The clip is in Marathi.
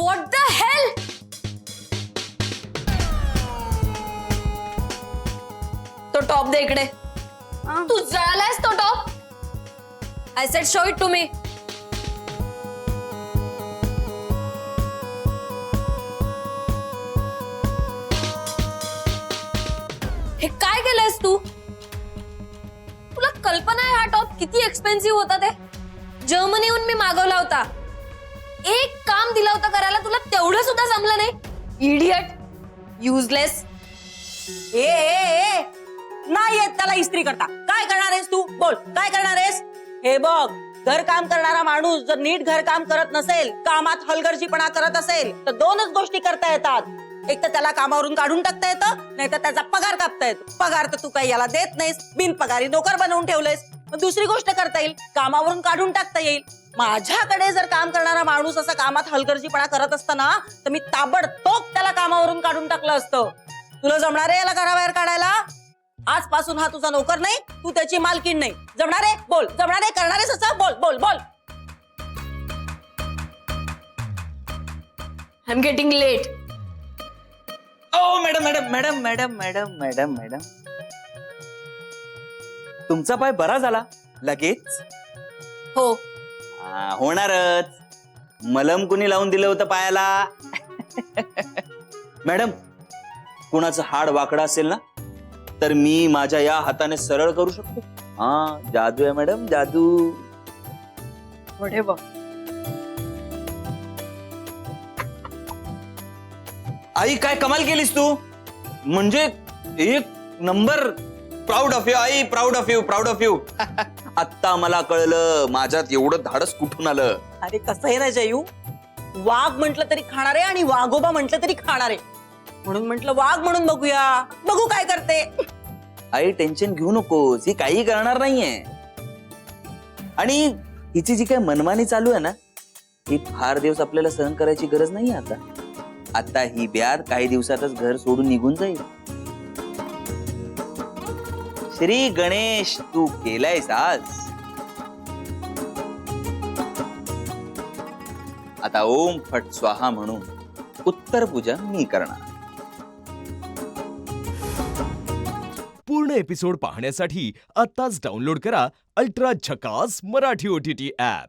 What the hell. तो टॉप दे इकडे. तू जळालायस तो top. I said show it to me. हे काय केलंयस तू? तुला कल्पना आहे हा टॉप किती एक्सपेन्सिव्ह होता ते? जर्मनीहून मी मागवला होता. एक काम दिलं होतं करायला, तुला तेवढं सुद्धा जमलं नाही. Idiot, useless. ए ए नाही येत त्याला इस्त्री करता. काय करणार आहेस तू? बोल काय करणार आहेस? हे बघ, घर काम करणारा माणूस जर नीट घर काम करत नसेल, कामात हलगर्जीपणा करत असेल, तर दोनच गोष्टी करता येतात. एक तर त्याला कामावरून काढून टाकता येतं, नाही तर त्याचा पगार कापता येतो. पगार तर तू काही याला देत नाहीस, बिनपगारी नोकर बनवून ठेवलेस. दुसरी गोष्ट करता येईल, कामावरून काढून टाकता येईल. माझ्याकडे जर काम करणारा माणूस असा कामात हलगर्जीपणा करत असताना, तर मी ताबडतोब त्याला कामावरून काढून टाकलं असतं. तुला जमणार आहे याला घराबाहेर काढायला? आजपासून हा तुझा नोकर नाही, तू त्याची मालकीण नाही. जमणार आहे? बोल. जमणार आहे? करणार आहेस असं? बोल बोल बोल. I am getting late. ओ madam madam madam madam madam madam madam, तुमचा पाय बरा झाला लगेच? हो. होणारच. मलम कुणी लावून दिलं होतं पायाला? मॅडम, कुणाचं हाड वाकडं असेल ना, तर मी माझ्या या हाताने सरळ करू शकतो. हा, जादू आहे मॅडम, जादू. पुढे बघ. आई काय कमाल केलीस तू. म्हणजे एक number. Proud of you I, proud of you, proud of you. आत्ता मला कळलं माझ्यात एवढं धाडस कुठून आलं. अरे कसं आहे ना जयू, वाघ म्हटलं तरी खाणार आहे आणि वाघोबा म्हटलं तरी खाणार आहे. म्हणून म्हटलं वाघ म्हणून बघूया, बघू काय करते. आई टेन्शन घेऊ नकोस, ही काही करणार नाहीये. आणि हिची जी काय मनमानी चालू आहे ना, ही फार दिवस आपल्याला सहन करायची गरज नाहीये. आता ही ब्याद काही दिवसातच घर सोडून निघून जाईल. श्री गणेश, तू केलायस आज. आता ओम फट स्वाहा म्हणून उत्तर पूजा मी करणार. पूर्ण एपिसोड पाहण्यासाठी आत्ताच डाउनलोड करा अल्ट्रा झकास मराठी OTT ऍप.